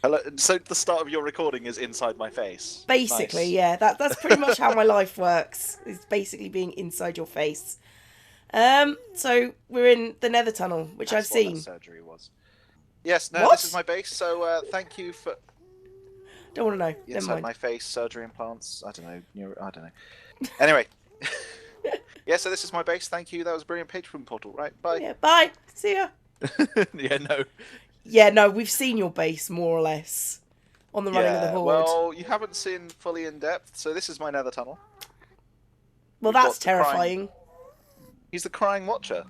Hello. So the start of your recording is inside my face. Basically, Nice. yeah. That's pretty much how my life works. It's basically being inside your face. So we're in the Nether Tunnel, which I've That's what that seen. surgery was. Yes. No. This is What? my base. So thank you for Don't want to know. Never inside mind. my face surgery implants. I don't know. I don't know. Anyway. Yeah. So this is my base. Thank you. That was a brilliant Patron portal. Right. Bye. Yeah. Bye. See ya. Yeah. No. Yeah. No, we've seen your base more or less on the running of the Yeah. horde. Well, you haven't seen fully in depth. So this is my Nether tunnel. Well, We've that's got the crying. terrifying. He's the crying watcher.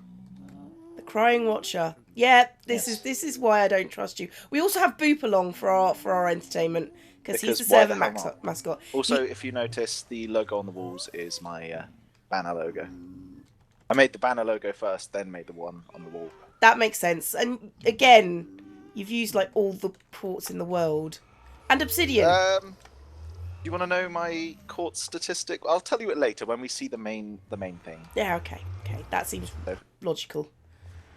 The Crying Watcher. Yeah, this is Yes. this is why I don't trust you. We also have Boop along for our entertainment because he's the Because why the server hell not? mascot. Also, if you notice, the logo on the walls is my banner logo. I made the banner logo first, then made the one on the wall. That makes sense. And again, you've used like all the ports in the world. And obsidian. You want to know my court statistic? I'll tell you it later when we see the main thing. Yeah, okay. Okay, that seems So, logical.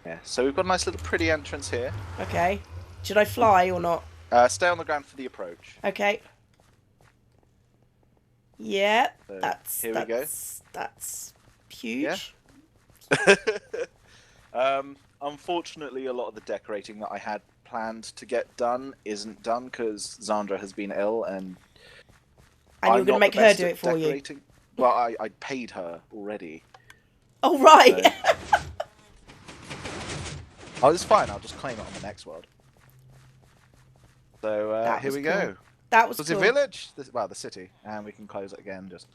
yeah. So we've got a nice little pretty entrance here. Okay. Should I fly or not? Stay on the ground for the approach. Okay. Yeah, So, that's here we go. that's huge. Unfortunately, a lot of the decorating that I had planned to get done isn't done because Zandra has been ill and And you're I'm going to not make the her best do at it for you. decorating. Well, I paid her already. Oh, right. So... Oh, it's fine. I'll just claim it on the next world. So here we go. That was Was cool. the village? Well, the city, and we can close it again. Just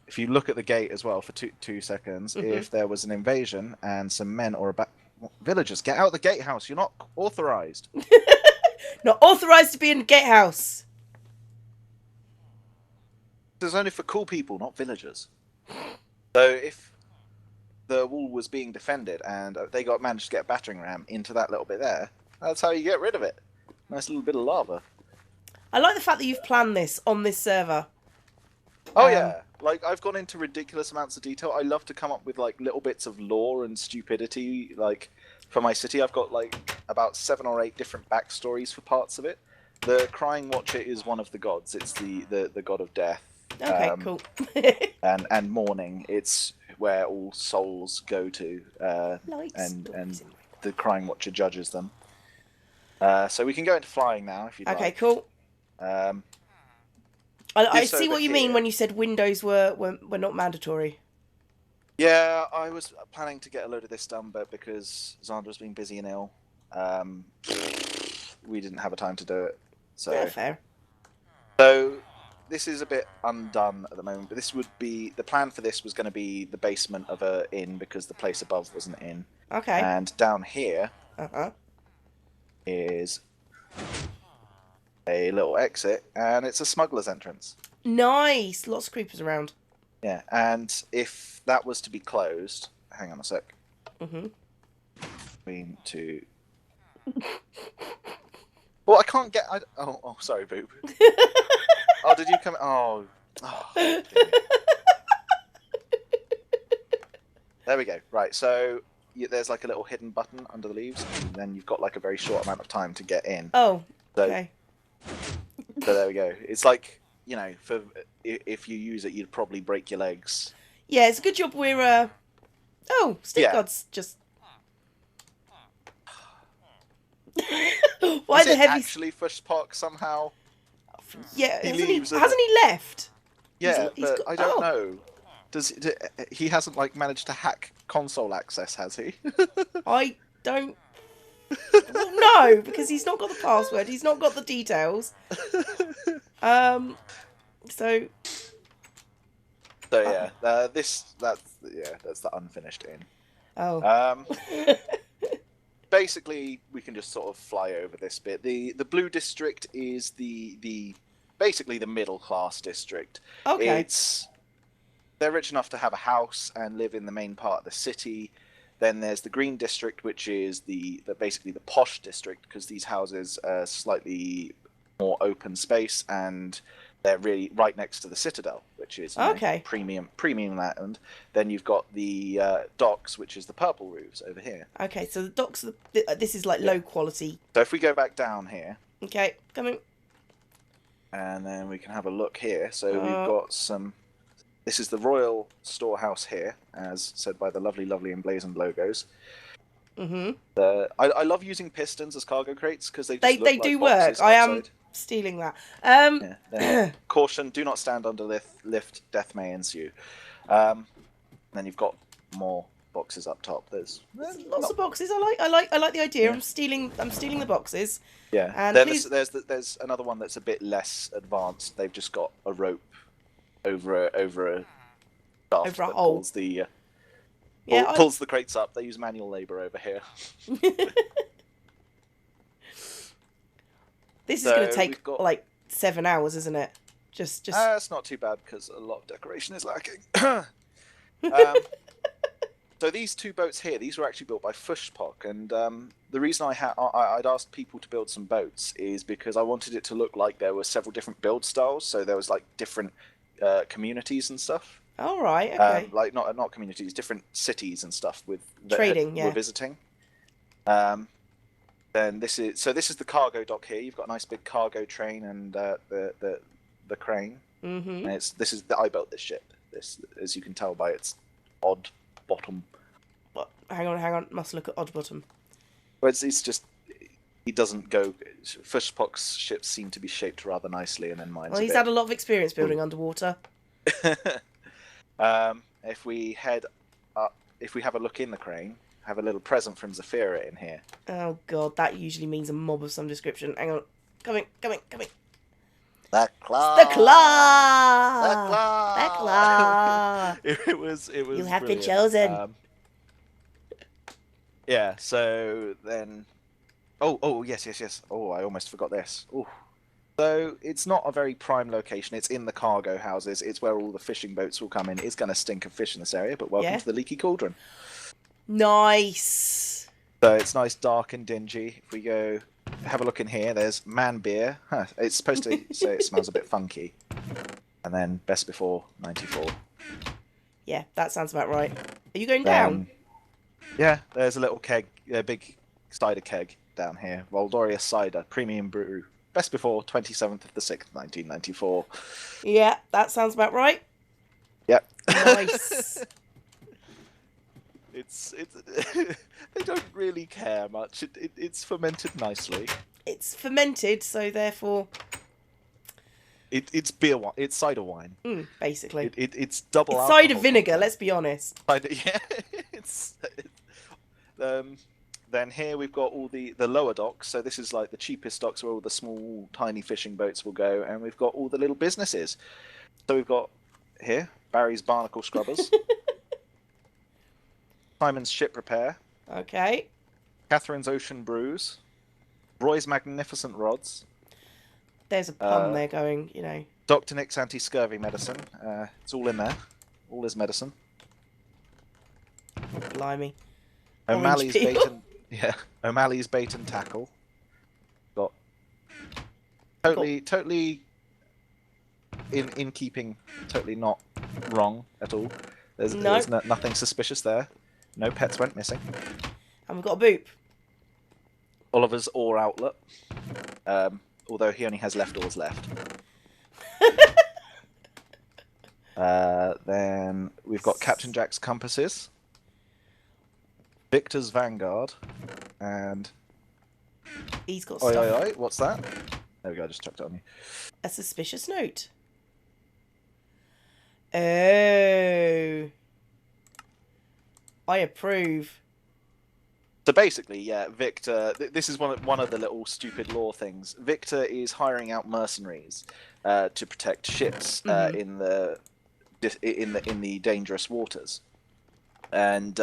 if you look at the gate as well for 2 seconds, if there was an invasion and some men or villagers, get out of the gatehouse. You're not authorized. Not authorised to be in the gatehouse. This is only for cool people, not villagers. So if the wall was being defended and they managed to get a battering ram into that little bit there, that's how you get rid of it. Nice little bit of lava. I like the fact that you've planned this on this server. Oh yeah, like I've gone into ridiculous amounts of detail. I love to come up with like little bits of lore and stupidity. Like for my city, I've got like about 7 or 8 different backstories for parts of it. The Crying Watcher is one of the gods. It's the god of death. Okay, cool. and mourning. It's where all souls go to, and the Crying Watcher judges them. So we can go into flying now if you'd like. Okay, cool. I see what you mean when you said windows were not mandatory. Yeah, I was planning to get a load of this done, but because Zandra's been busy and ill, we didn't have a time to do it. So Yeah, fair. So this is a bit undone at the moment, but this would be the plan for this was going to be the basement of a inn because the place above wasn't in. Okay. And down here is a little exit, and it's a smuggler's entrance. Nice. Lots of creepers around. Yeah, and if that was to be closed, hang on a sec. Between two. Well, I can't get. Oh, sorry, Boop. Oh, did you come? Oh, damn it. There we go. Right, so there's like a little hidden button under the leaves, and then you've got like a very short amount of time to get in. Oh, So, okay. so there we go. It's like, you know, for if you use it, you'd probably break your legs. Yeah, it's a good job we're. Oh, Stick God's just. Why Is the it heavy? actually Fushpock somehow? Yeah, He hasn't leaves, hasn't he left? Yeah, He's but got... I don't know. He hasn't like managed to hack console access, has he? I don't. Well, no, because he's not got the password. He's not got the details. So. So yeah, that's the unfinished inn. Oh. Basically, we can just sort of fly over this bit. The blue district is the basically the middle class district. Okay. They're rich enough to have a house and live in the main part of the city. Then there's the green district, which is basically the posh district because these houses are slightly more open space and They're really right next to the Citadel, which is Okay. premium land. Then you've got the docks, which is the purple roofs over here. Okay, so the docks. This is like low quality. So if we go back down here, Okay, coming. and then we can have a look here. So we've got some. This is the Royal Storehouse here, as said by the lovely emblazoned logos. Mm-hmm. I love using pistons as cargo crates because they look they like do boxes work. I outside. am stealing that. Caution: do not stand under lift. Death may ensue. Then you've got more boxes up top. There's lots of boxes. I like the idea. Yeah. I'm stealing the boxes. Yeah. And there's another one that's a bit less advanced. They've just got a rope over a shaft that hole. Pulls the pulls the crates up. They use manual labour over here. This is going to take like 7 hours, isn't it? Just. It's not too bad because a lot of decoration is lacking. So these two boats here, these were actually built by Fushpok, and the reason I'd asked people to build some boats is because I wanted it to look like there were several different build styles, so there was like different communities and stuff. Oh, right, okay. Like not communities, different cities and stuff with trading, we're visiting. Then this is the cargo dock here. You've got a nice big cargo train and the crane. Mm-hmm. And I built this ship. This, as you can tell by its odd bottom. What? Hang on. Must look at odd bottom. Well, it's just he doesn't go. Fushpok's ships seem to be shaped rather nicely, and then mine's. Well, he's had a lot of experience building underwater. If we head up, if we have a look in the crane, have a little present from Zafira in here. Oh god, that usually means a mob of some description. Hang on, coming. The claw. It was. You have brilliant. been chosen. Yeah. So then. Oh yes. Oh, I almost forgot this. Oh. So it's not a very prime location. It's in the cargo houses. It's where all the fishing boats will come in. It's going to stink of fish in this area, but welcome to the Leaky Cauldron. Nice. So it's nice, dark and dingy. If we go have a look in here, there's man beer. It's supposed to say it smells a bit funky. And then best before 94. Yeah, that sounds about right. Are you going down? Yeah, there's a little keg, a big cider keg down here. Voldorius cider, premium brew. Best before 27th of the 6th, 1994. Yeah, that sounds about right. Yep. Nice. It's they don't really care much. It's fermented nicely. It's fermented, so therefore it's beer wine. It's cider wine. Basically. It's double. It's alcohol cider vinegar. Let's be honest. Yeah. Then here we've got all the lower docks. So this is like the cheapest docks where all the small, tiny fishing boats will go, and we've got all the little businesses. So we've got here Barry's Barnacle Scrubbers. Simon's Ship Repair. Okay. Catherine's Ocean Brews. Roy's Magnificent Rods. There's a pun there going, you know. Dr. Nick's Anti-Scurvy Medicine. It's all in there. All his medicine. Blimey. O'Malley's Bait and... Yeah. O'Malley's Bait and Tackle. Got... Totally... In keeping, totally not wrong at all. There's nothing suspicious there. No pets went missing. And we've got a boop. Oliver's Oar Outlet. Although he only has left oars left. Then we've got Captain Jack's Compasses. Victor's Vanguard. And... He's got Oi, stuff. oi, oi, what's that? There we go, I just chucked it on you. A suspicious note. Oh. I approve. So basically, yeah, Victor. This is one of the little stupid law things. Victor is hiring out mercenaries to protect ships in the dangerous waters, and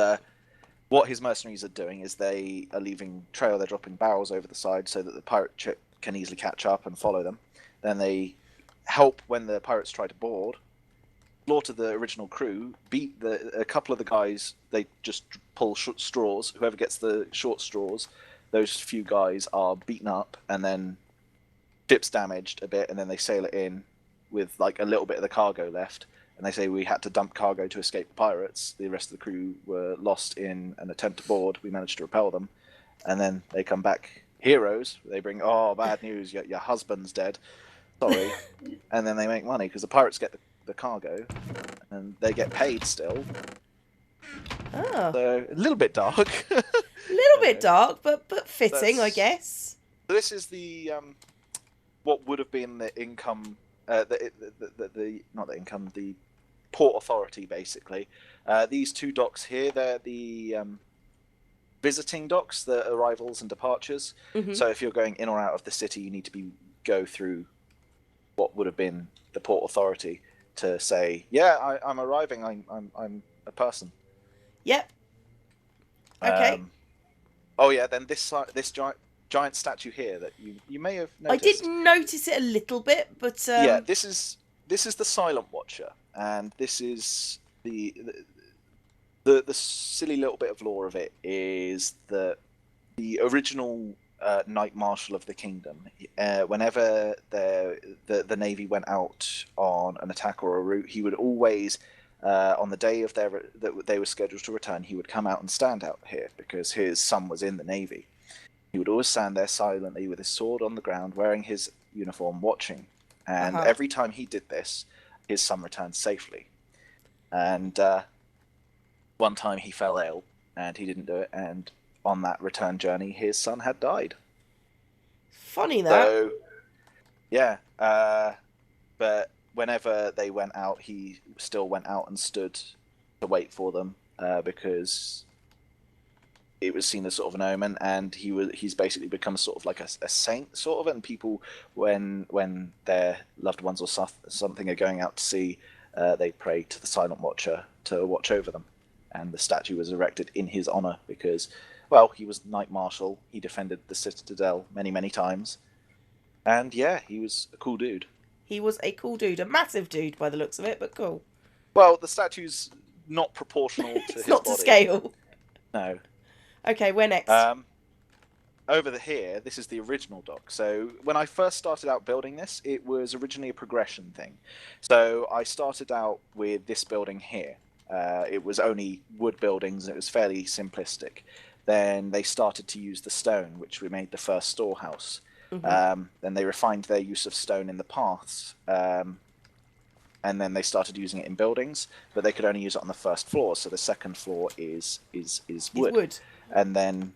what his mercenaries are doing is they are leaving trail. They're dropping barrels over the side so that the pirate ship can easily catch up and follow them. Then they help when the pirates try to board. Slaughter the original crew, beat a couple of the guys. They just pull straws. Whoever gets the short straws, those few guys are beaten up, and then ship's damaged a bit, and then they sail it in, with like a little bit of the cargo left, and they say we had to dump cargo to escape the pirates. The rest of the crew were lost in an attempt to board. We managed to repel them, and then they come back heroes. They bring, oh, bad news, your husband's dead. Sorry. And then they make money because the pirates get the cargo, and they get paid still. Oh. So a little bit dark. A little bit dark, but fitting, I guess. So this is the what would have been the income, the not the income, the port authority, basically. These two docks here, they're the visiting docks, the arrivals and departures. Mm-hmm. So if you're going in or out of the city, you need to go through what would have been the port authority to say, yeah, I'm arriving. I'm a person. Yep. Okay. Oh yeah, then this giant statue here that you may have noticed. I did notice it a little bit, but yeah, this is the Silent Watcher, and this is the silly little bit of lore of it is that the original Knight Marshal of the Kingdom, whenever the Navy went out on an attack or a route, he would always, on the day of that they were scheduled to return, he would come out and stand out here because his son was in the Navy. He would always stand there silently with his sword on the ground, wearing his uniform, watching. And every time he did this, his son returned safely. And one time he fell ill, and he didn't do it, and on that return journey, his son had died. Funny that. So, yeah. But whenever they went out, he still went out and stood to wait for them because it was seen as sort of an omen, and he's basically become sort of like a saint, sort of. And people, when their loved ones or something are going out to sea, they pray to the Silent Watcher to watch over them. And the statue was erected in his honor because, well, he was Knight Marshal. He defended the Citadel many, many times. And yeah, he was a cool dude. He was a cool dude. A massive dude by the looks of it, but cool. Well, the statue's not proportional to his body. It's not to scale. No. Okay, where next? Over here, this is the original dock. So when I first started out building this, it was originally a progression thing. So I started out with this building here. It was only wood buildings, and it was fairly simplistic. Then they started to use the stone, which we made the first storehouse. Mm-hmm. Then they refined their use of stone in the paths, and then they started using it in buildings, but they could only use it on the first floor. So the second floor is wood. And then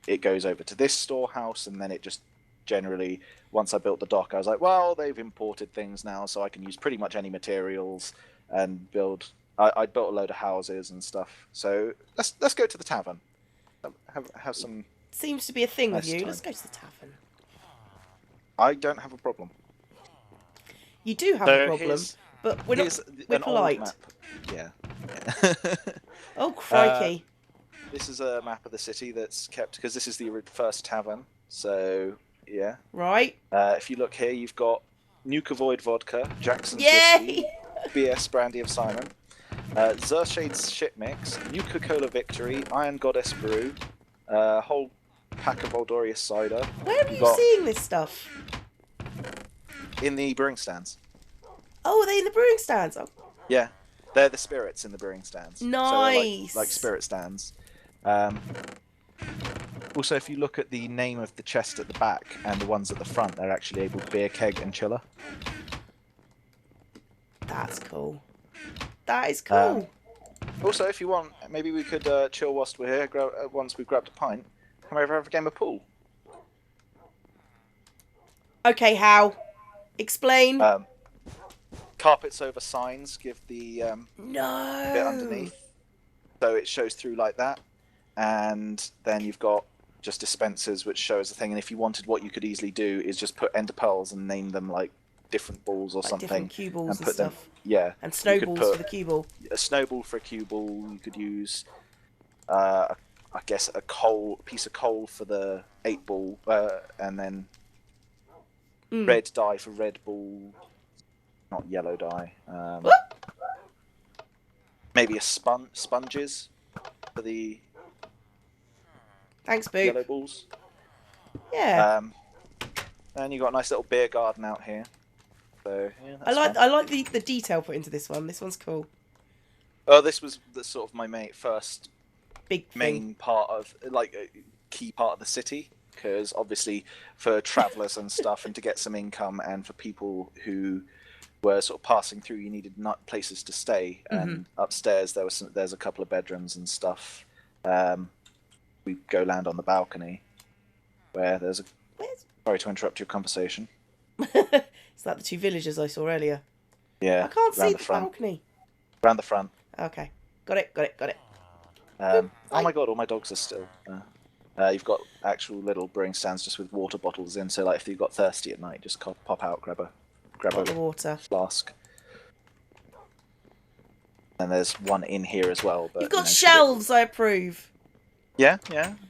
it goes over to this storehouse, and then it just generally, once I built the dock, I was like, well, they've imported things now, so I can use pretty much any materials and build. I built a load of houses and stuff. So let's go to the tavern. Have some. Seems to be a thing nice with you. time. Let's go to the tavern. I don't have a problem. You do have a problem, but we're not. We're polite. Yeah. Oh crikey! This is a map of the city that's kept because this is the first tavern. So yeah. Right. If you look here, you've got Nuka Void vodka, Jackson's Yay! whiskey, BS Brandy of Simon, Zershade's shit mix, Nuka Cola Victory, Iron Goddess brew, a whole pack of Voldorius cider. Where are you seeing this stuff? In the brewing stands. Oh, are they in the brewing stands? Oh. Yeah, they're the spirits in the brewing stands. Nice. So like spirit stands. Also, if you look at the name of the chest at the back and the ones at the front, they're actually labelled beer keg and chiller. That's cool. That is cool. Also, if you want, maybe we could chill whilst we're here. Once we've grabbed a pint, come over and have a game of pool. Okay, how? Explain. Carpets over signs give the no bit underneath, so it shows through like that. And then you've got just dispensers which show as a thing. And if you wanted, what you could easily do is just put ender pearls and name them like different balls or like something. Different cue balls and put stuff. Them, yeah. And snowballs for the cue ball. A snowball for a cue ball. You could use, I guess, piece of coal for the 8-ball, and then red dye for red ball. Not yellow dye. Maybe a sponges for the Thanks, Boo. yellow balls. Yeah. And you've got a nice little beer garden out here. So yeah, I that's like the detail put into this one. This one's cool. Oh, this was the sort of my first Big thing. main part of, like, a key part of the city, because obviously for travellers and stuff, and to get some income, and for people who were sort of passing through, you needed places to stay. And upstairs there's a couple of bedrooms and stuff. We go land on the balcony where there's a. Sorry to interrupt your conversation. Is that the two villagers I saw earlier? Yeah. I can't see the front. balcony. Round the front. Okay, got it. Oh my god, all my dogs are still. You've got actual little brewing stands just with water bottles in, so like if you got thirsty at night, just pop out, grab a water flask. And there's one in here as well. But you've got shelves. I approve. Yeah.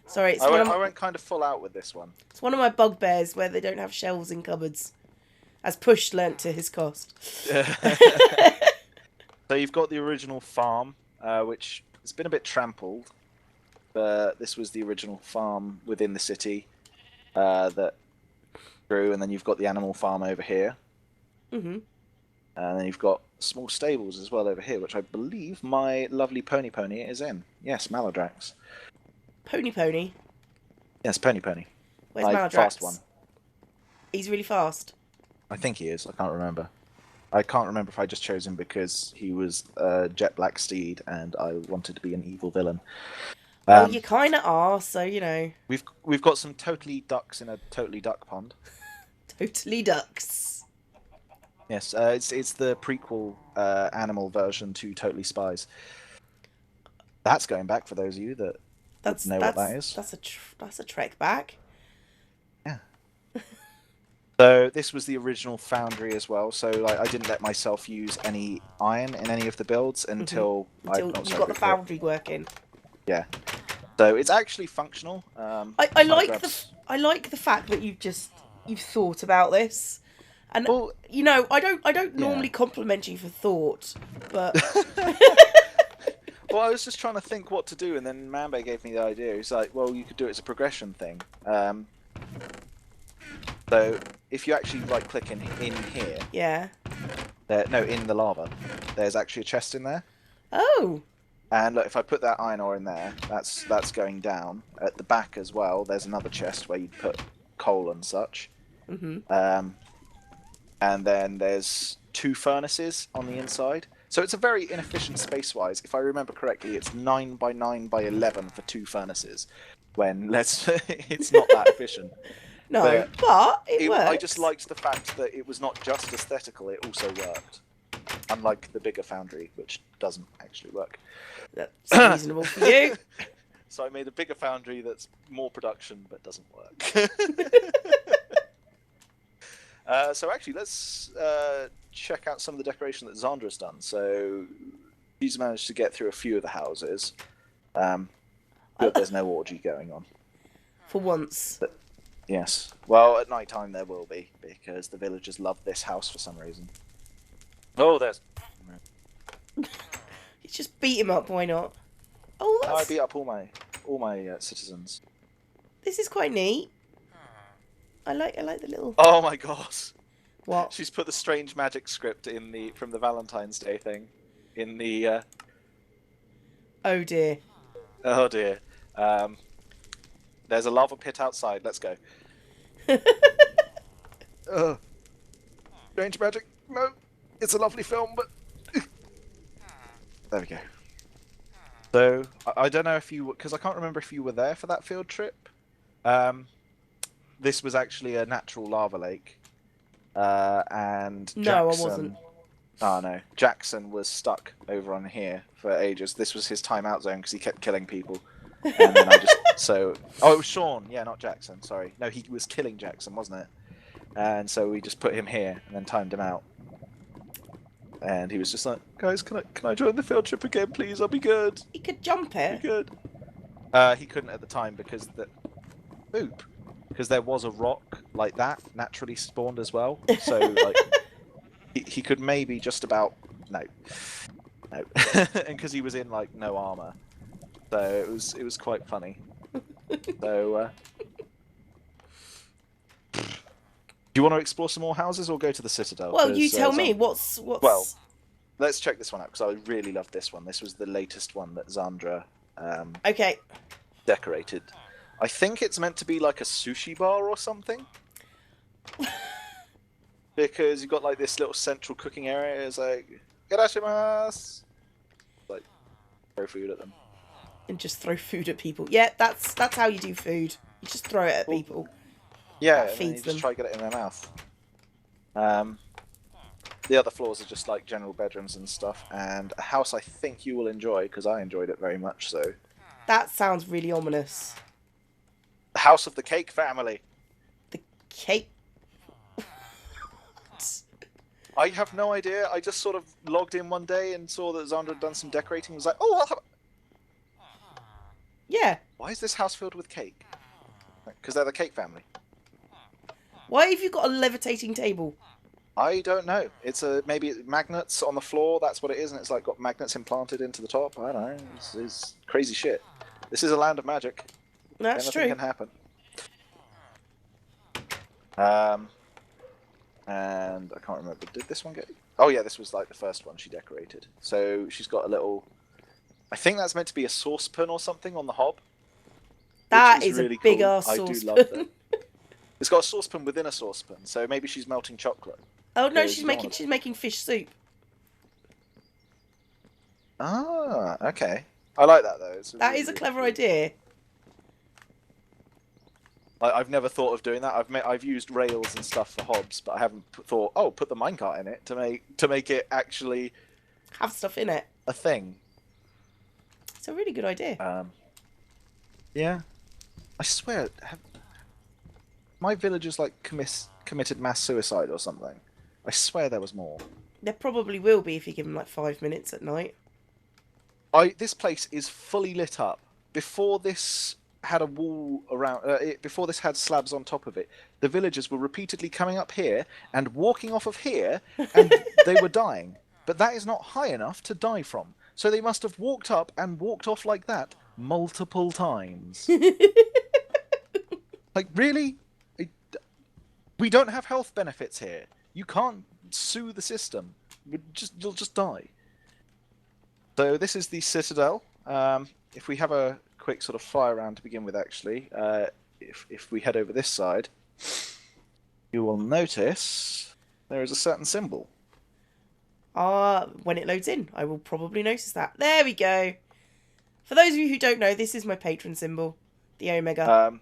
Sorry, I went kind of full out with this one. It's one of my bugbears where they don't have shelves in cupboards, as Push learnt to his cost. So you've got the original farm, which has been a bit trampled, but this was the original farm within the city that grew, and then you've got the animal farm over here. And then you've got small stables as well over here, which I believe my lovely Pony is in. Yes, Maladrax. Pony? Yes, Pony. Where's my Maladrax? Fast one. He's really fast. I think he is. I can't remember. I can't remember if I just chose him because he was a jet black steed and I wanted to be an evil villain. Well, you kind of are, so you know. We've got some totally ducks in a totally duck pond. Totally ducks. Yes, it's the prequel animal version to Totally Spies. That's going back for those of you that know what that is. That's a trek back. Yeah. So this was the original foundry as well. So like, I didn't let myself use any iron in any of the builds until you got the foundry working. Yeah. So it's actually functional. I like the fact that you've thought about this, and well, you know I don't normally compliment you for thought, but. Well, I was just trying to think what to do, and then Mambe gave me the idea. He's like, well, you could do it as a progression thing. So if you actually right-click in here... Yeah. in the lava, there's actually a chest in there. Oh! And look, if I put that iron ore in there, that's going down. At the back as well, there's another chest where you'd put coal and such. And then there's 2 furnaces on the inside. So it's a very inefficient space-wise. If I remember correctly, it's 9 by 9 by 11 for 2 furnaces. It's not that efficient. No, but it works. I just liked the fact that it was not just aesthetical; it also worked. Unlike the bigger foundry, which doesn't actually work. That's reasonable for you. So I made a bigger foundry that's more production but doesn't work. So actually, let's check out some of the decoration that Zandra's done. So she's managed to get through a few of the houses. But there's no orgy going on. For once. Yes. Well, at night time there will be, because the villagers love this house for some reason. Oh, there's... You just beat him up, why not? Oh, that's... I beat up all my citizens. This is quite neat. I like the little... Oh my god. What? She's put the strange magic script from the Valentine's Day thing in the... Oh dear. Oh dear. There's a lava pit outside. Let's go. Strange magic. No, it's a lovely film, but there we go. So I don't know if you, because I can't remember if you were there for that field trip. This was actually a natural lava lake, and Jackson, no, I wasn't. Oh no, Jackson was stuck over on here for ages. This was his timeout zone because he kept killing people. And then it was Sean, yeah, not Jackson, sorry. No, he was killing Jackson, wasn't it? And so we just put him here and then timed him out. And he was just like, guys, can I join the field trip again, please? I'll be good. He could jump it. I'll be good. He couldn't at the time because there was a rock like that naturally spawned as well. So like he could maybe just about no. And because he was in like no armor. So it was quite funny. So Do you want to explore some more houses or go to the Citadel? Well, you 'Cause, tell me. Well, let's check this one out because I really love this one. This was the latest one that Zandra Okay. decorated. I think it's meant to be like a sushi bar or something. Because you've got like this little central cooking area. It's like, "Irashimasu!" Like, throw food at them. And just throw food at people. Yeah, that's how you do food. You just throw it at people. Yeah, That and then feeds you them. just try to get it in their mouth. The other floors are just like general bedrooms and stuff, and a house I think you will enjoy because I enjoyed it very much. So, That sounds really ominous. the House of the Cake Family. The cake. I have no idea. I just sort of logged in one day and saw that Zandra had done some decorating. Was like, oh, Yeah. why is this house filled with cake? Because they're the Cake Family. Why have you got a levitating table? I don't know. It's maybe magnets on the floor. That's what it is, and it's like got magnets implanted into the top. I don't know. It's crazy shit. This is a land of magic. That's Anything true. can happen. And I can't remember. Did this one get? Oh yeah, this was like the first one she decorated. So she's got a little. I think that's meant to be a saucepan or something on the hob. That is really a big cool. ass I saucepan. do love that. It's got a saucepan within a saucepan, so maybe she's melting chocolate. Oh no, Because she's you don't making fish soup. Ah, okay. I like that though. That is a clever idea. I've never thought of doing that. I've used rails and stuff for hobs, but I haven't thought, oh, put the minecart in it to make it actually Have stuff in it. a thing. It's a really good idea. Yeah, I swear, my villagers like committed mass suicide or something. I swear there was more. There probably will be if you give them like 5 minutes at night. This place is fully lit up. Before this had a wall around, before this had slabs on top of it, the villagers were repeatedly coming up here and walking off of here, and they were dying. But that is not high enough to die from. So they must have walked up and walked off like that multiple times. Like, really? We don't have health benefits here. You can't sue the system. You'll just die. So this is the Citadel. If we have a quick sort of fly around to begin with, actually, if we head over this side, you will notice there is a certain symbol. When it loads in, I will probably notice that. There we go. For those of you who don't know, this is my patron symbol, the Omega.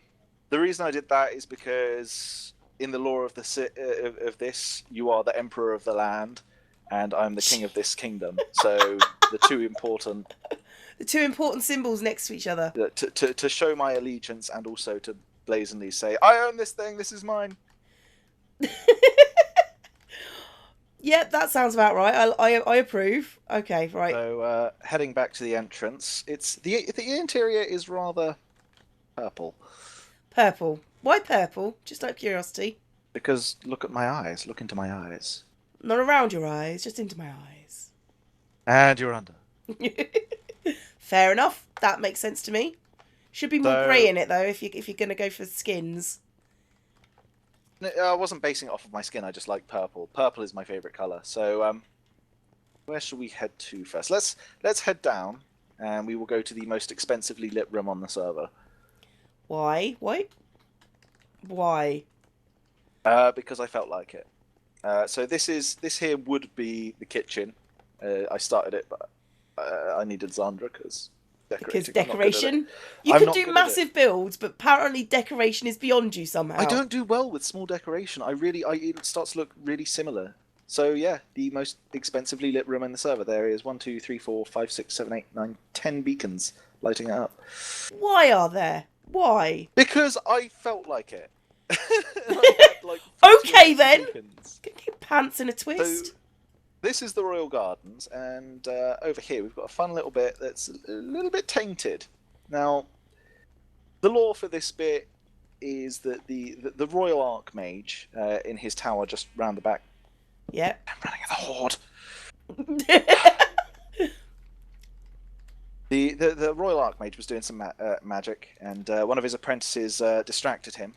The reason I did that is because in the lore of of this, you are the emperor of the land, and I'm the king of this kingdom. So the two important symbols next to each other. To show my allegiance and also to blazonly say, I own this thing. This is mine. Yep, that sounds about right. I approve. Okay, right. So heading back to the entrance, it's the interior is rather purple. Purple. Why purple? Just out of curiosity. Because look at my eyes. Look into my eyes. Not around your eyes, just into my eyes. And you're under. Fair enough. That makes sense to me. Should be more grey in it though, if you're gonna go for skins. I wasn't basing it off of my skin. I just like purple. Purple is my favourite colour. So where should we head to first? Let's head down, and we will go to the most expensively lit room on the server. Why? Why? Because I felt like it. So this here would be the kitchen. I started it, but I needed Zandra because decoration. You can do massive builds, but apparently decoration is beyond you somehow. I don't do well with small decoration. It starts to look really similar. So yeah, the most expensively lit room in the server. There is 1, 2, 3, 4, 5, 6, 7, 8, 9, 10 beacons lighting it up. Why are there? Why? Because I felt like it. Okay then. Get your pants in a twist. So, this is the Royal Gardens, and over here we've got a fun little bit that's a little bit tainted. Now, the lore for this bit is that the Royal Archmage in his tower just round the back. Yep. I'm running at the Horde. The Royal Archmage was doing some magic, and one of his apprentices distracted him,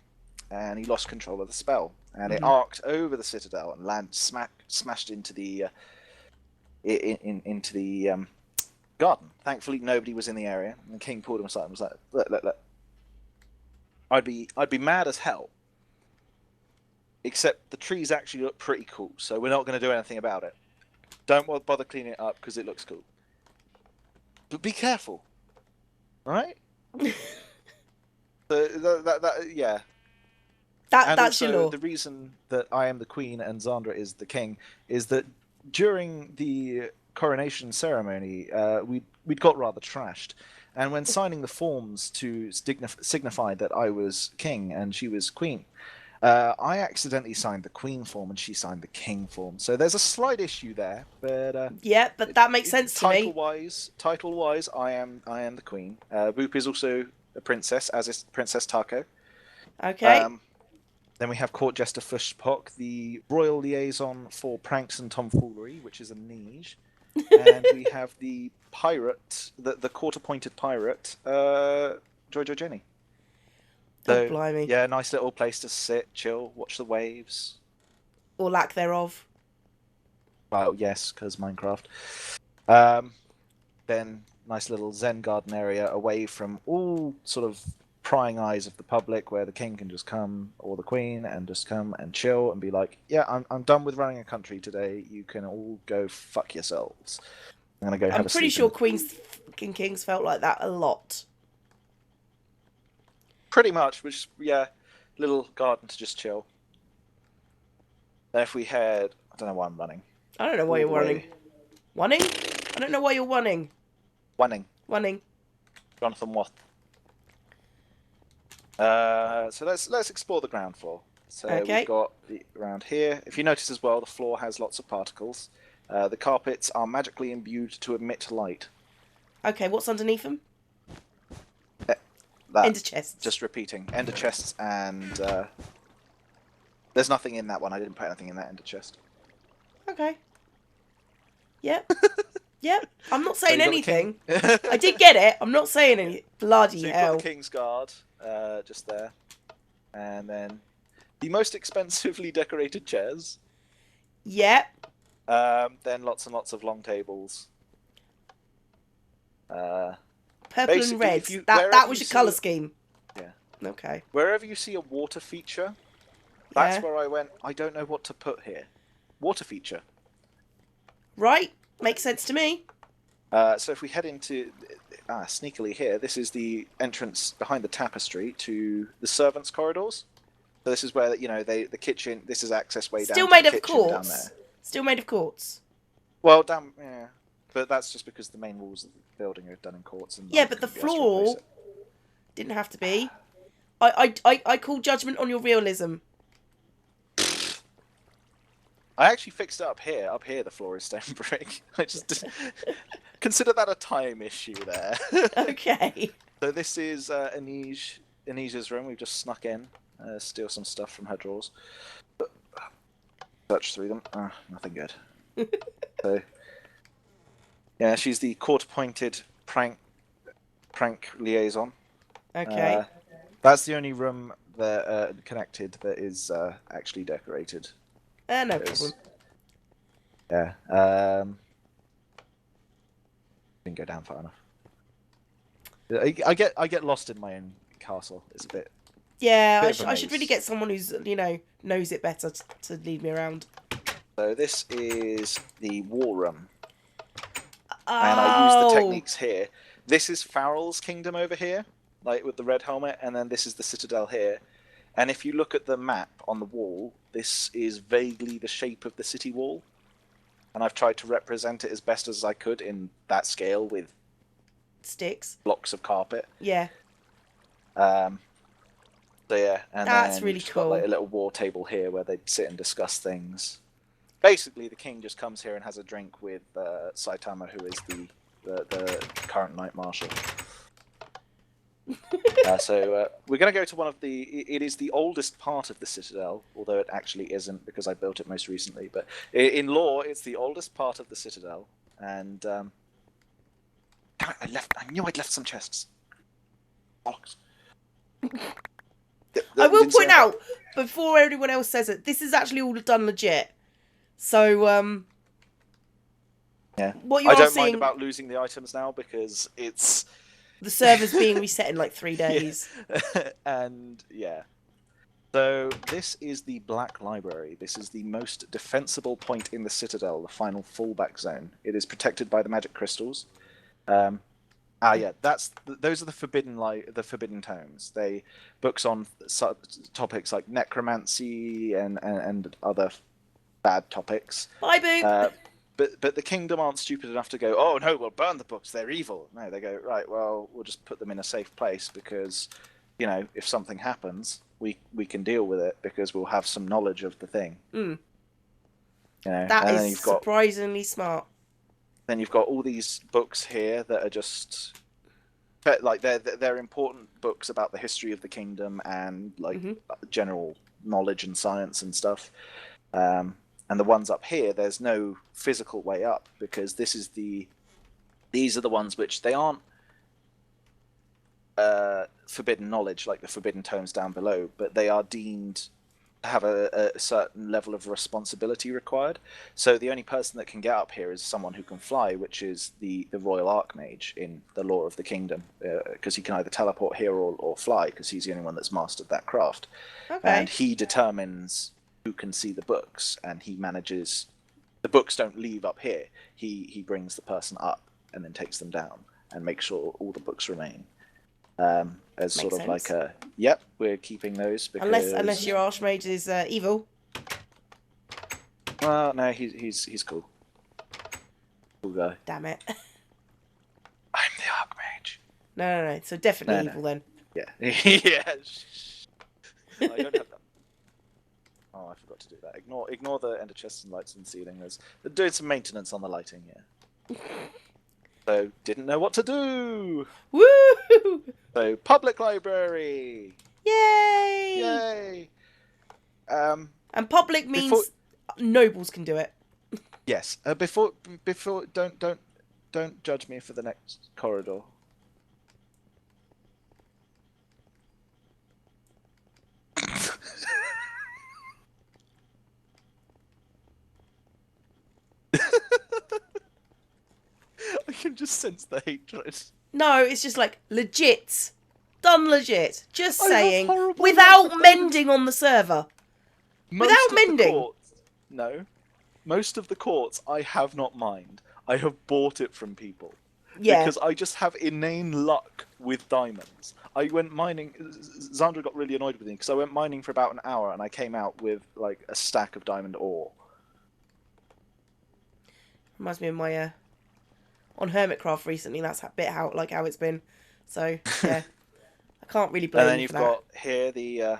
and he lost control of the spell, and it arced over the citadel and smashed into the into the garden. Thankfully, nobody was in the area, and the king pulled him aside and was like, "Look. I'd be mad as hell. Except the trees actually look pretty cool, so we're not going to do anything about it. Don't bother cleaning it up because it looks cool. But be careful, right?" Yeah. And That's your also, law. the reason that I am the queen and Xandra is the king is that during the coronation ceremony, we'd got rather trashed. And when signing the forms to signify that I was king and she was queen, I accidentally signed the queen form and she signed the king form. So there's a slight issue there, but yeah, but that makes sense to me. Title-wise, I am the queen. Boop is also a princess, as is Princess Taco. Okay. Then we have Court Jester Fushpok, the royal liaison for pranks and tomfoolery, which is a Nige. And we have the pirate, the court-appointed pirate, Jojo Jenny. Oh, blimey. Yeah, nice little place to sit, chill, watch the waves. Or lack thereof. Well, yes, because Minecraft. Then nice little Zen garden area away from all sort of prying eyes of the public, where the king can just come, or the queen, and just come and chill and be like, yeah, I'm done with running a country today. You can all go fuck yourselves. I'm gonna go have a sleep. I'm pretty sure queens and kings felt like that a lot. Pretty much, which, yeah, little garden to just chill. Then if we head, I don't know why I'm running. I don't know why you're running. Wanning? I don't know why you're wanning. Wanning. Jonathan Watt. So let's explore the ground floor. So we've got around here. If you notice as well, the floor has lots of particles. The carpets are magically imbued to emit light. Okay, what's underneath them? Ender chests. Just repeating. Ender chests and... there's nothing in that one. I didn't put anything in that ender chest. Okay. Yep. Yep. I'm not saying So anything. I did get it. I'm not saying anything. Bloody so you've hell. got the King's Guard, just there. And then the most expensively decorated chairs. Yep. Then lots and lots of long tables. Purple and red. That was your colour scheme. Yeah. Okay. Wherever you see a water feature, that's where I went, I don't know what to put here. Water feature. Right. Makes sense to me. So if we head into, sneakily here, this is the entrance behind the tapestry to the servants' corridors. So this is where, the kitchen, this is access way down to the kitchen. Still made of quartz. Still made of quartz. Well, yeah. But that's just because the main walls of the building are done in quartz. And yeah, but the floor didn't have to be. I call judgment on your realism. I actually fixed it up here. Up here, the floor is stone brick. I just consider that a time issue there. Okay. So this is Anisia's room. We've just snuck in, steal some stuff from her drawers. Search through them. Nothing good. So, yeah, she's the court-appointed prank liaison. Okay. That's the only room that connected that is actually decorated. No problem. Yeah. Didn't go down far enough. I get lost in my own castle. It's a bit. Yeah, I should really get someone who's knows it better to lead me around. So this is the war room, and I use the techniques here. This is Farrell's kingdom over here, like with the red helmet, and then this is the citadel here. And if you look at the map on the wall, this is vaguely the shape of the city wall. And I've tried to represent it as best as I could in that scale with sticks, blocks of carpet. Yeah. So yeah, and that's then really cool. Got like a little war table here where they sit and discuss things. Basically, the king just comes here and has a drink with Saitama, who is the current Knight Marshal. So we're going to go to one of the... It is the oldest part of the citadel, although it actually isn't because I built it most recently. But in lore, it's the oldest part of the citadel. And damn it, I knew I'd left some chests. Bollocks. I will Didn't see point out, before anyone else says it, this is actually all done legit. So, yeah. what you I are don't mind seeing, about losing the items now because it's the server's being reset in like 3 yeah. days. And yeah. So this is the Black Library. This is the most defensible point in the Citadel, the final fallback zone. It is protected by the magic crystals. Yeah, those are the forbidden tomes. They books on topics like necromancy and other bad topics. Bye, Boop! But the kingdom aren't stupid enough to go, oh no, we'll burn the books, they're evil. No, they go, right, well, we'll just put them in a safe place because, if something happens, we can deal with it because we'll have some knowledge of the thing. Mm. That is surprisingly smart. Then you've got all these books here that are just like they're important books about the history of the kingdom and like general knowledge and science and stuff. And the ones up here, there's no physical way up because these are the ones which they aren't forbidden knowledge like the forbidden tomes down below, but they are deemed to have a certain level of responsibility required. So the only person that can get up here is someone who can fly, which is the Royal Archmage in the lore of the kingdom, because he can either teleport here or fly, because he's the only one that's mastered that craft. Okay. And he determines who can see the books, and he manages. The books don't leave up here. He brings the person up and then takes them down and makes sure all the books remain. As sort of like a we're keeping those because unless your Archmage is evil. Well, no, he's cool. Cool guy. Damn it. I'm the Archmage. No. So definitely evil then. Yeah. Yeah. I don't have that. Oh, I forgot to do that. Ignore the ender chests and lights in the ceiling. They're doing some maintenance on the lighting, yeah. So, didn't know what to do! Woo! So, public library! Yay! Yay! And public means nobles can do it. Yes. Before, don't judge me for the next corridor. I can just sense the hatred. No, it's just like legit. Done legit. Just saying. horrible Without mending on the server. Without mending. No. Most of the quartz I have not mined. I have bought it from people. Yeah. Because I just have inane luck with diamonds. I went mining. Zandra got really annoyed with me because I went mining for about an hour and I came out with like a stack of diamond ore. Reminds me of my on Hermitcraft recently. That's a bit how it's been. So yeah, I can't really blame. And then you you've for got here the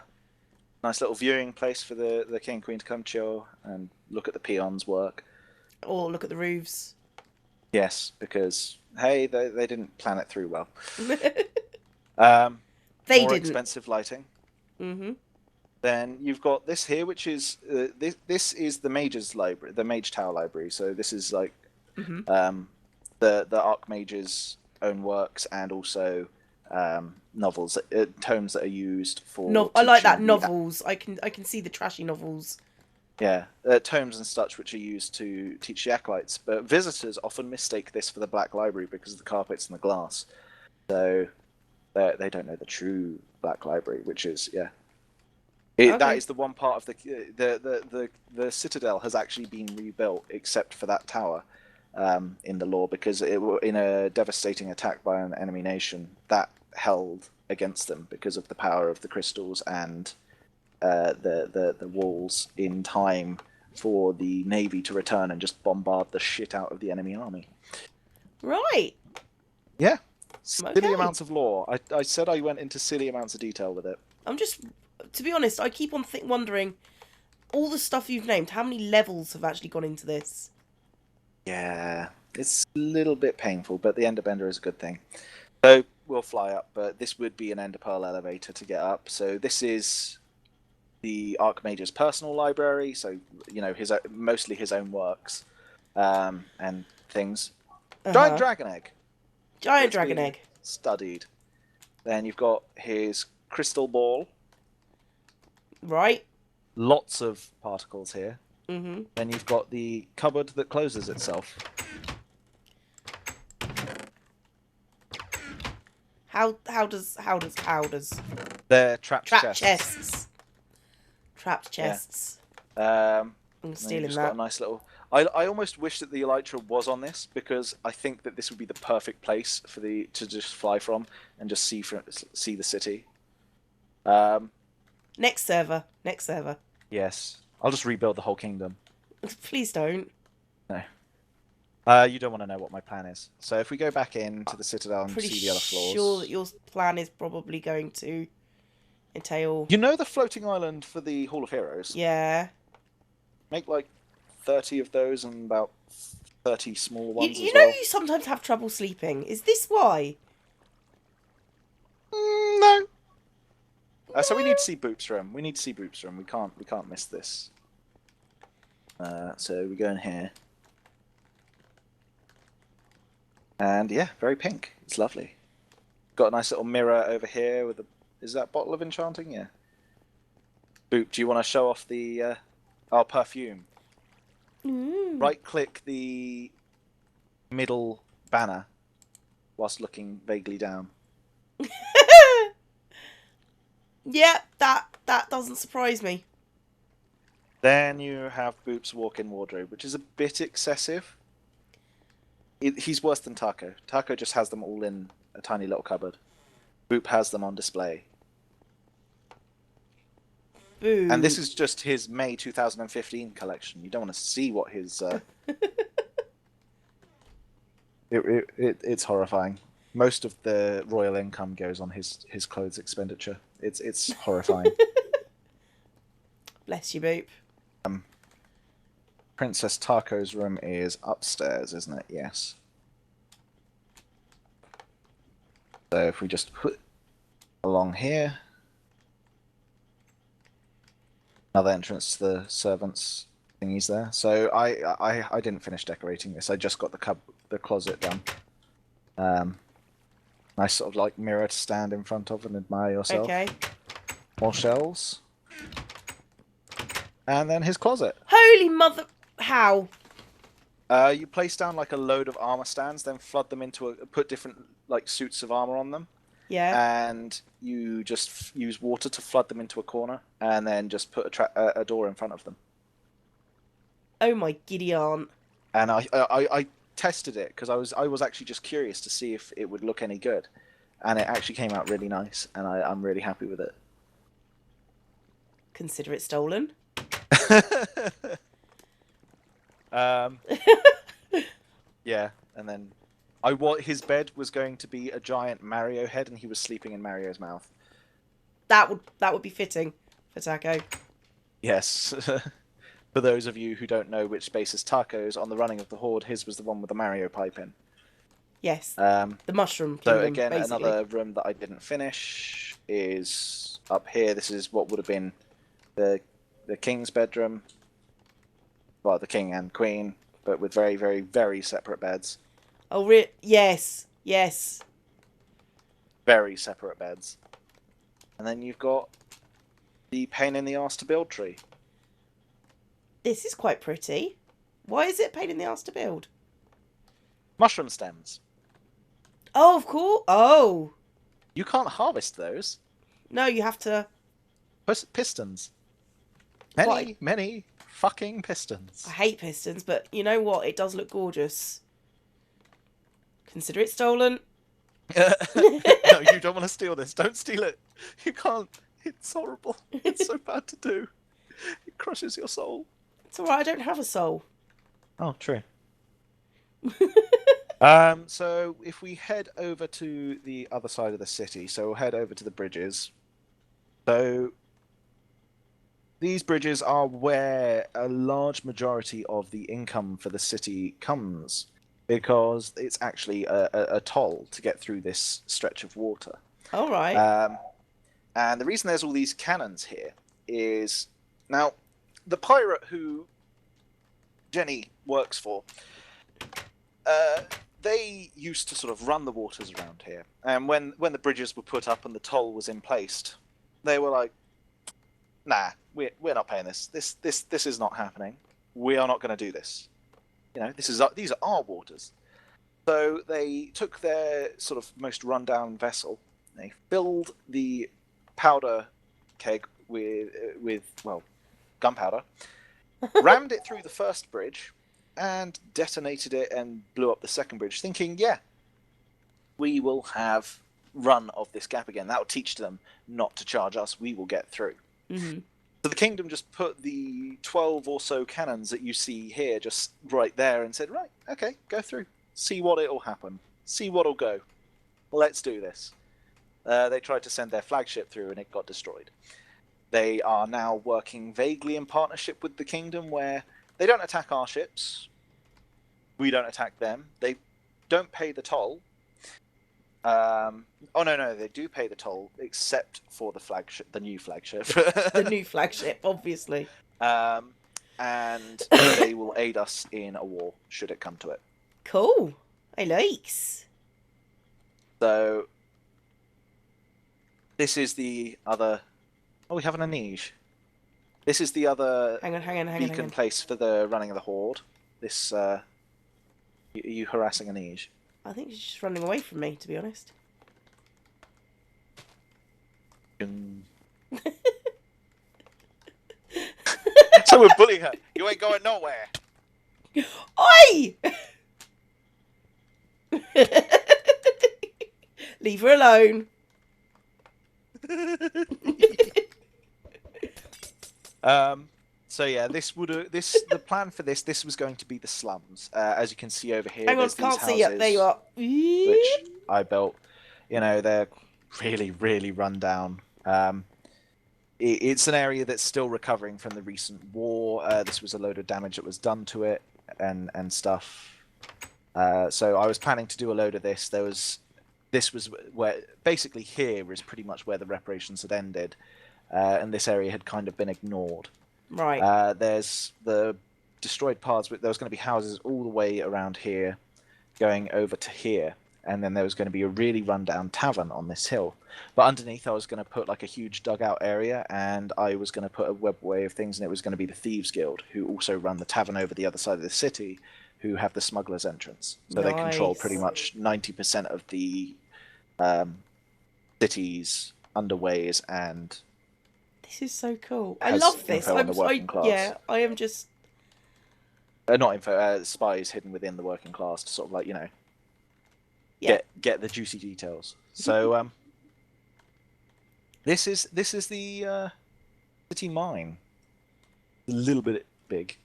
nice little viewing place for the king and queen to come chill and look at the peons work. Or look at the roofs. Yes, because hey, they didn't plan it through well. They more didn't. Expensive lighting. Mm-hmm. Then you've got this here, which is this is the Mage's library, the Mage Tower library. So this is like the Archmage's own works and also novels, tomes that are used for. I like that novels. I can see the trashy novels. Yeah, tomes and such which are used to teach the acolytes. But visitors often mistake this for the Black Library because of the carpets and the glass. So they don't know the true Black Library, which is that is the one part of the Citadel has actually been rebuilt except for that tower in the lore because in a devastating attack by an enemy nation that held against them because of the power of the crystals and the walls in time for the navy to return and just bombard the shit out of the enemy army. Right. Yeah. Silly amounts of lore. I said I went into silly amounts of detail with it. I'm just, to be honest, I keep on wondering, all the stuff you've named, how many levels have actually gone into this? Yeah, it's a little bit painful, but the Enderbender is a good thing. So we'll fly up, but this would be an Ender Pearl elevator to get up. So this is the Archmage's personal library, so mostly his own works and things. Giant dragon egg. Giant dragon egg. Studied. Then you've got his crystal ball, Right. Lots of particles here. Mm-hmm. Then you've got the cupboard that closes itself. How does They're trapped trapped chests. chests? Trapped chests. I'm stealing just that. got a nice little. I almost wish that the elytra was on this, because I think that this would be the perfect place for to just fly from and just see the city. Next server. Yes, I'll just rebuild the whole kingdom. Please don't. No. You don't want to know what my plan is. So if we go back into the citadel and see the other floors. Sure that your plan is probably going to entail. You know the floating island for the Hall of Heroes? Yeah. Make like 30 of those and about 30 smaller ones You as know well. you sometimes have trouble sleeping. Is this why? No. So we need to see Boop's room. We can't miss this. So we go in here. And yeah, very pink. It's lovely. Got a nice little mirror over here with a... Is that bottle of enchanting? Yeah. Boop, do you want to show off the our perfume? Right click the middle banner whilst looking vaguely down. Yeah, that doesn't surprise me. Then you have Boop's walk-in wardrobe, which is a bit excessive. He's worse than Taco. Taco just has them all in a tiny little cupboard. Boop has them on display. Boo. And this is just his May 2015 collection. You don't want to see what his... It's horrifying. Most of the royal income goes on his clothes expenditure. It's horrifying. Bless you, Boop. Princess Taco's room is upstairs, isn't it? Yes. So if we just put along here, another entrance to the servants thingies there. So I didn't finish decorating this. I just got the closet done. Nice sort of like mirror to stand in front of and admire yourself. Okay. More shelves. And then his closet. Holy mother... How? You place down like a load of armor stands, then flood them into put different like suits of armor on them. Yeah. And you just use water to flood them into a corner, and then just put a door in front of them. Oh my giddy aunt. And I tested it because I was actually just curious to see if it would look any good, and it actually came out really nice, and I'm really happy with it. Consider it stolen. Yeah, and then his bed was going to be a giant Mario head, and he was sleeping in Mario's mouth. That would be fitting for Taco. Yes. For those of you who don't know which space is Taco's, on the running of the Horde, his was the one with the Mario pipe in. Yes. The mushroom kingdom, so again, basically. another room that I didn't finish is up here. This is what would have been the king's bedroom. Well, the king and queen, but with very, very, very separate beds. Oh, yes. Yes. Very separate beds. And then you've got the pain in the arse to build tree. This is quite pretty. Why is it a pain in the arse to build? Mushroom stems. Oh, of course. Oh. You can't harvest those. No, you have to... Pistons. What? Many fucking pistons. I hate pistons, but you know what? It does look gorgeous. Consider it stolen. No, you don't want to steal this. Don't steal it. You can't. It's horrible. It's so bad to do. It crushes your soul. It's alright, I don't have a soul. Oh, true. So if we head over to the other side of the city, so we'll head over to the bridges. So these bridges are where a large majority of the income for the city comes, because it's actually a toll to get through this stretch of water. All right. And the reason there's all these cannons here is, now, the pirate who Jenny works for, they used to sort of run the waters around here. And when the bridges were put up and the toll was in place, they were like, nah, we're not paying this. This is not happening. We are not going to do this. These are our waters. So they took their sort of most rundown vessel. They filled the powder keg with gunpowder, rammed it through the first bridge, and detonated it and blew up the second bridge, thinking, yeah, we will have run of this gap again. That will teach them not to charge us. We will get through. Mm-hmm. So the kingdom just put the 12 or so cannons that you see here just right there and said, right, okay, go through. See what it'll happen. See what'll go. Let's do this. They tried to send their flagship through and it got destroyed. They are now working vaguely in partnership with the kingdom where they don't attack our ships. We don't attack them. They don't pay the toll. No, they do pay the toll, except for the flagship, the new flagship. The new flagship, obviously. And they will aid us in a war, should it come to it. Cool. I likes. So, this is the other... Oh, we have an Anige. This is the other hang beacon on. place for the running of the Horde. This, are you harassing Anige? I think she's just running away from me, to be honest. So we're bullying her. You ain't going nowhere. Oi! Leave her alone. So yeah, the plan for this was going to be the slums. As you can see over here, Hang on, can't see you. There you are. Which I built. They're really, really run down. It's an area that's still recovering from the recent war. This was a load of damage that was done to it and stuff. So I was planning to do a load of this. This was where basically here is pretty much where the reparations had ended, and this area had kind of been ignored. Right. There's the destroyed parts. There was going to be houses all the way around here, going over to here, and then there was going to be a really rundown tavern on this hill. But underneath, I was going to put like a huge dugout area, and I was going to put a webway of things, and it was going to be the Thieves Guild, who also run the tavern over the other side of the city, who have the smugglers' entrance. So they control pretty much 90% of the city's underways and... This is so cool. I love this. I am just... not info, spies hidden within the working class to sort of like, get the juicy details. So, this is the city mine. A little bit big.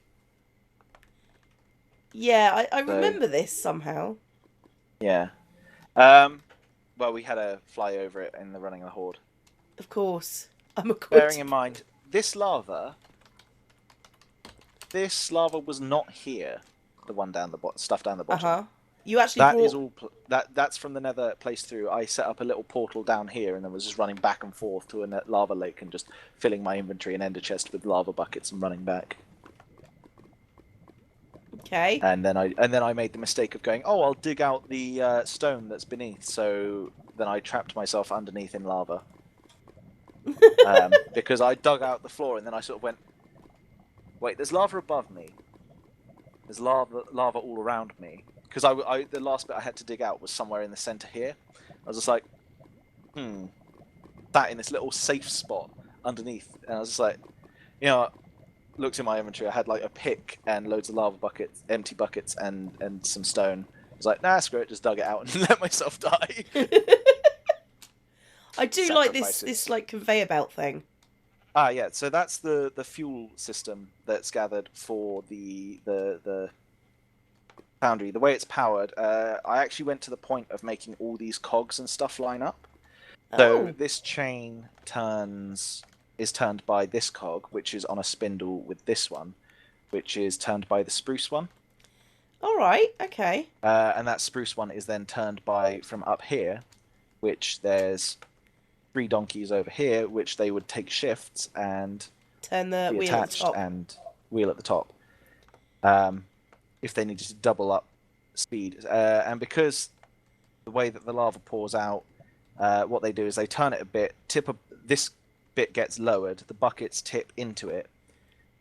Yeah, I remember this somehow. Yeah. Well, we had a fly over it in the running of the Horde. Of course. I'm a good... Bearing in mind, this lava was not here. The one down the stuff down the bottom. You actually that's from the Nether place through. I set up a little portal down here and then was just running back and forth to a lava lake and just filling my inventory and ender chest with lava buckets and running back. Okay. And then I made the mistake of going, oh, I'll dig out the stone that's beneath. So then I trapped myself underneath in lava. Because I dug out the floor and then I sort of went, wait, there's lava above me. There's lava all around me. Because the last bit I had to dig out was somewhere in the center here. I was just like, that in this little safe spot underneath. And I was just like, looked in my inventory. I had like a pick and loads of lava buckets, empty buckets, and some stone. I was like, nah, screw it, just dug it out and let myself die. I do like this like conveyor belt thing. Yeah. So that's the fuel system that's gathered for the foundry. The way it's powered, I actually went to the point of making all these cogs and stuff line up. So this chain is turned by this cog, which is on a spindle with this one, which is turned by the spruce one. All right. Okay. And that spruce one is then turned by from up here, which there's 3 donkeys over here, which they would take shifts and turn the be wheel at the attached top. and wheel at the top. If they needed to double up speed, and because the way that the lava pours out, what they do is they turn it a bit, tip this bit gets lowered, the buckets tip into it.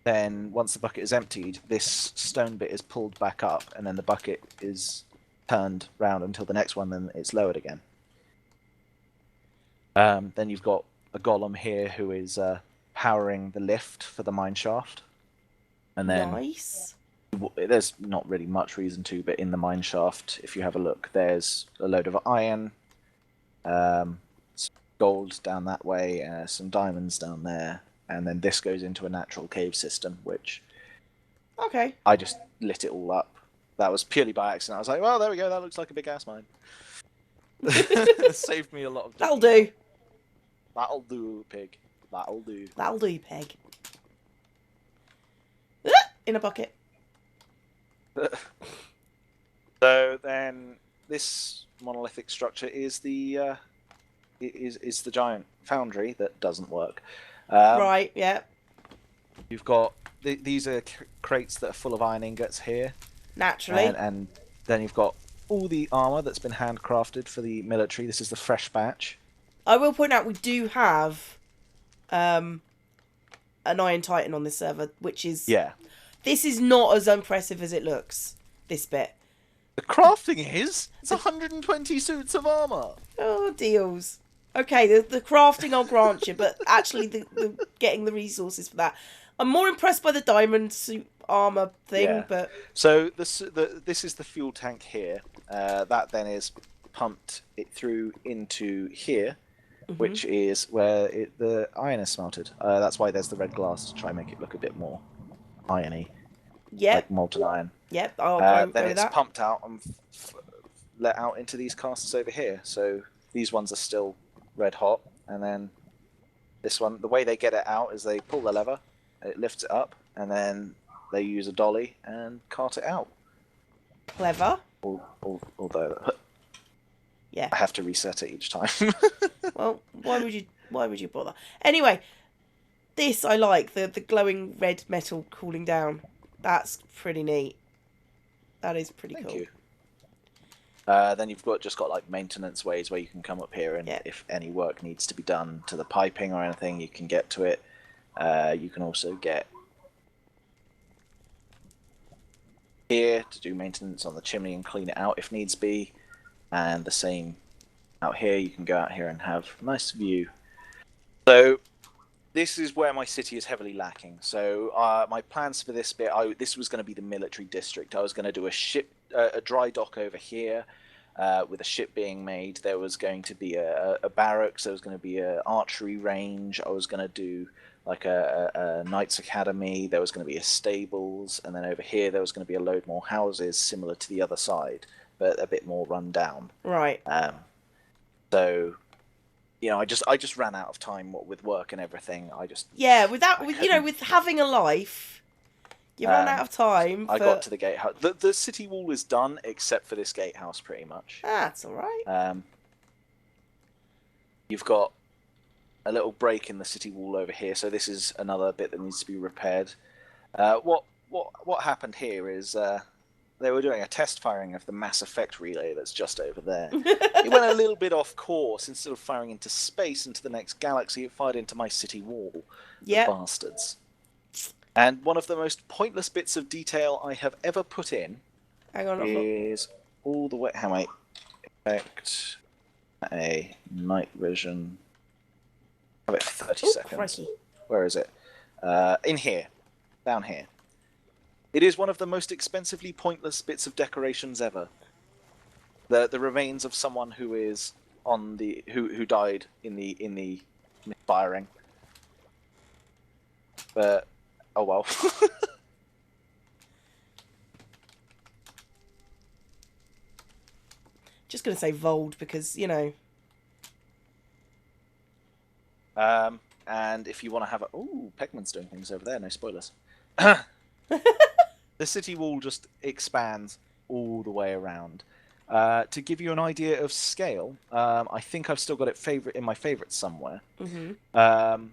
Then once the bucket is emptied, this stone bit is pulled back up, and then the bucket is turned round until the next one, then it's lowered again. Then you've got a golem here who is powering the lift for the mine shaft. And then Nice. There's not really much reason to, but in the mine shaft, if you have a look, there's a load of iron, some gold down that way, some diamonds down there, and then this goes into a natural cave system, which Okay. I just lit it all up. That was purely by accident. I was like, well, there we go, that looks like a big ass mine. Saved me a lot of That'll do. That'll do, pig. That'll do. That'll do, peg. In a bucket. So then, this monolithic structure is the giant foundry that doesn't work. Right. Yeah. You've got these are crates that are full of iron ingots here. Naturally. And then you've got all the armor that's been handcrafted for the military. This is the fresh batch. I will point out we do have an Iron Titan on this server, which is... Yeah. This is not as impressive as it looks, this bit. The crafting is? It's 120 suits of armor. Oh, deals. Okay, the crafting I'll grant you, but actually the getting the resources for that. I'm more impressed by the diamond suit armor thing, Yeah. but... So this is the fuel tank here. That then is pumped it through into here, which is where the iron is smelted. That's why there's the red glass, to try and make it look a bit more irony. Yep. Like molten iron. Yep, I'll go then with it's that. pumped out and let out into these casters over here. So these ones are still red hot, and then this one, the way they get it out is they pull the lever, it lifts it up, and then they use a dolly and cart it out. Clever. Although Yeah. I have to reset it each time. Well, why would you bother? Anyway, this I like, the glowing red metal cooling down. That's pretty neat. That is pretty Thank cool. you. Then you've just got like maintenance ways where you can come up here, and if any work needs to be done to the piping or anything, you can get to it. You can also get here to do maintenance on the chimney and clean it out if needs be, and the same out here. You can go out here and have a nice view. So this is where my city is heavily lacking. So my plans for this bit, this was going to be the military district. I was going to do a dry dock over here with a ship being made. There was going to be a barracks. There was going to be an archery range. I was going to do like a Knights Academy. There was going to be a stables, and then over here there was going to be a load more houses similar to the other side, but a bit more run down. Right. So, you know, I just ran out of time with work and everything. With having a life, you run out of time. I got to the gatehouse. The city wall is done except for this gatehouse, pretty much. That's all right. You've got a little break in the city wall over here, so this is another bit that needs to be repaired. What happened here is they were doing a test firing of the Mass Effect relay that's just over there. It went a little bit off course. Instead of firing into space, into the next galaxy, it fired into my city wall. Yep. The bastards. And one of the most pointless bits of detail I have ever put in is all the way... How am I... Effect... A night vision... Have it for 30 seconds. Crikey. Where is it? In here. Down here. It is one of the most expensively pointless bits of decorations ever. The remains of someone who is on the who died in the firing. But oh well. Just gonna say Vold because you know. And if you want to have a... Ooh, Peckman's doing things over there, no spoilers. The city wall just expands all the way around. To give you an idea of scale, I think I've still got it in my favourites somewhere. Mm-hmm.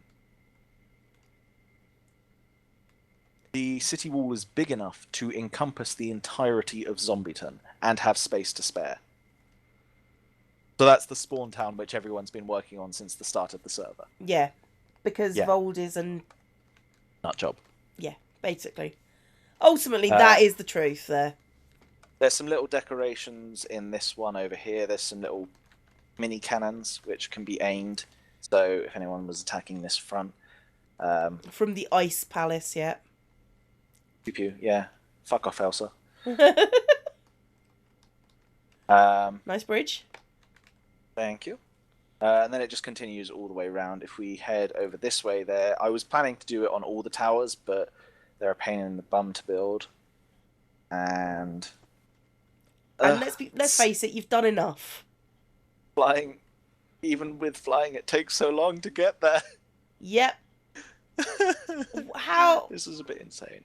The city wall is big enough to encompass the entirety of Zombieton and have space to spare. So that's the spawn town which everyone's been working on since the start of the server. Yeah. because Vold is an nut job. Yeah, basically. Ultimately, that is the truth there. There's some little decorations in this one over here. There's some little mini cannons which can be aimed. So if anyone was attacking this front. From the Ice Palace, yeah. Pew pew, yeah. Fuck off, Elsa. Nice bridge. Thank you. And then it just continues all the way around. If we head over this way there, I was planning to do it on all the towers, but they're a pain in the bum to build. And let's face it, you've done enough. Flying, even with flying, it takes so long to get there. Yep. How? This is a bit insane.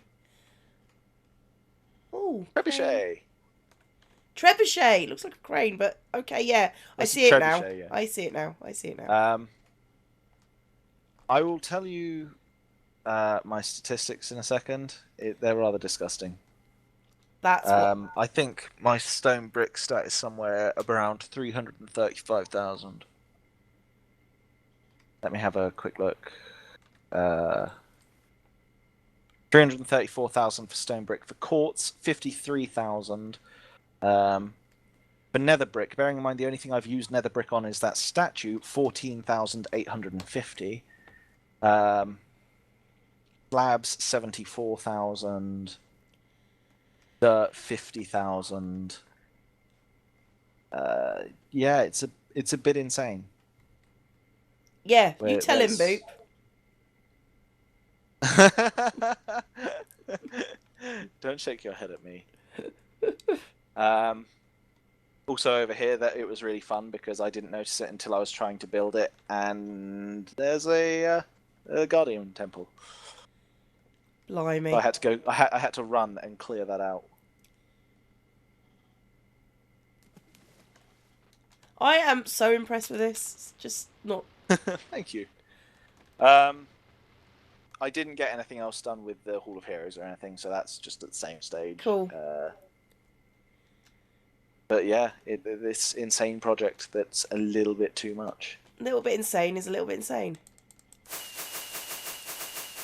Oh, Trebuchet. Trebuchet looks like a crane, but okay, yeah, I see it now. Yeah. I see it now. I will tell you my statistics in a second. They're rather disgusting. That's I think my stone brick stat is somewhere around 335,000. Let me have a quick look. 334,000 for stone brick. For quartz, 53,000. For nether brick, bearing in mind the only thing I've used nether brick on is that statue, 14,850. Slabs, 74,000. Dirt, 50,000. Yeah, it's a bit insane. Yeah, you tell him, Boop. Don't shake your head at me. Also over here, that it was really fun because I didn't notice it until I was trying to build it, and there's a Guardian temple. Blimey! So I had to go. I had to run and clear that out. I am so impressed with this. It's just not. Thank you. I didn't get anything else done with the Hall of Heroes or anything, so that's just at the same stage. Cool. But yeah, this insane project that's a little bit too much. A little bit insane is a little bit insane.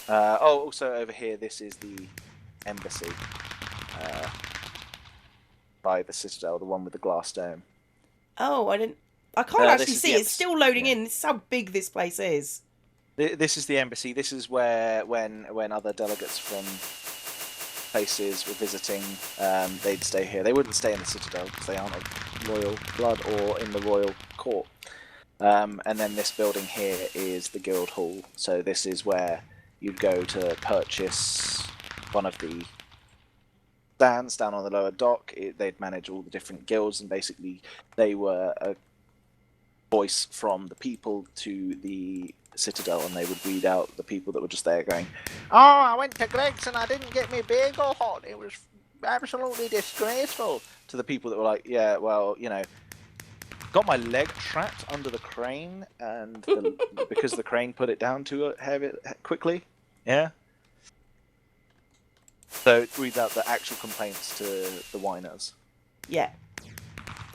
Also over here, this is the embassy by the Citadel, the one with the glass dome. Oh, I can't actually see. It's still loading in. This is how big this place is. This is the embassy. This is where, when other delegates from places were visiting, they'd stay here. They wouldn't stay in the Citadel because they aren't of royal blood or in the royal court. And then this building here is the Guild Hall. So this is where you'd go to purchase one of the stands down on the lower dock. They'd manage all the different guilds, and basically they were a voice from the people to the Citadel, and they would read out the people that were just there going, "Oh, I went to Greg's and I didn't get me bagel hot. It was absolutely disgraceful." To the people that were like, "Yeah, well, you know, got my leg trapped under the crane, and because the crane put it down too heavy quickly." Yeah. So it reads out the actual complaints to the whiners. Yeah.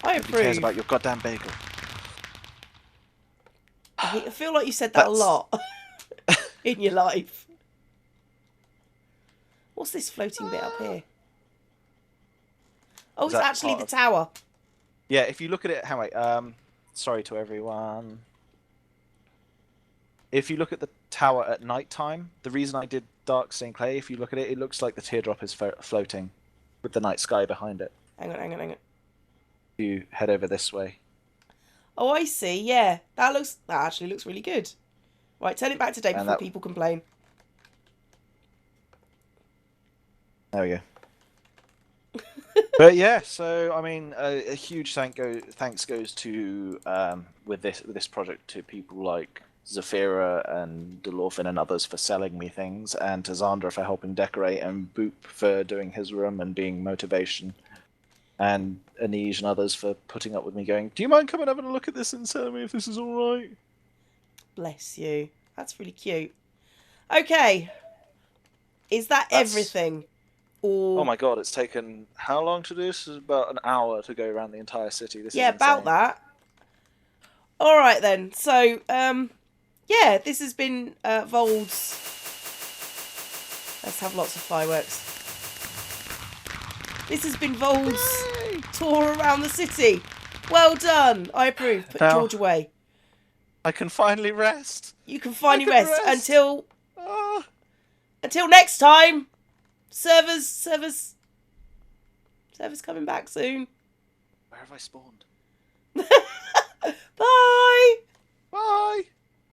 I approve. Who cares about your goddamn bagel? I feel like you said that a lot in your life. What's this floating bit up here? Oh, it's actually the tower. Yeah, if you look at it, sorry to everyone. If you look at the tower at night time, the reason I did dark stained clay, if you look at it, it looks like the teardrop is floating with the night sky behind it. Hang on. You head over this way. Oh, I see. Yeah, that actually looks really good. Right, turn it back today before people complain. There we go. But yeah, so I mean, a huge thanks goes to with this project to people like Zafira and Delorphin and others for selling me things, and to Xandra for helping decorate, and Boop for doing his room and being motivation, and Anij and others for putting up with me going, "Do you mind coming and having a look at this and telling me if this is all right?" Bless you. That's really cute. Okay. Is that's everything? Or... Oh my god, it's taken how long to do this? It's about an hour to go around the entire city. This is about that. Alright then. So, yeah, this has been Vold's. Let's have lots of fireworks. This has been Vold's tour around the city. Well done. I approve. Put George away. I can finally rest. You can finally rest until Ah. until next time. Servers coming back soon. Where have I spawned?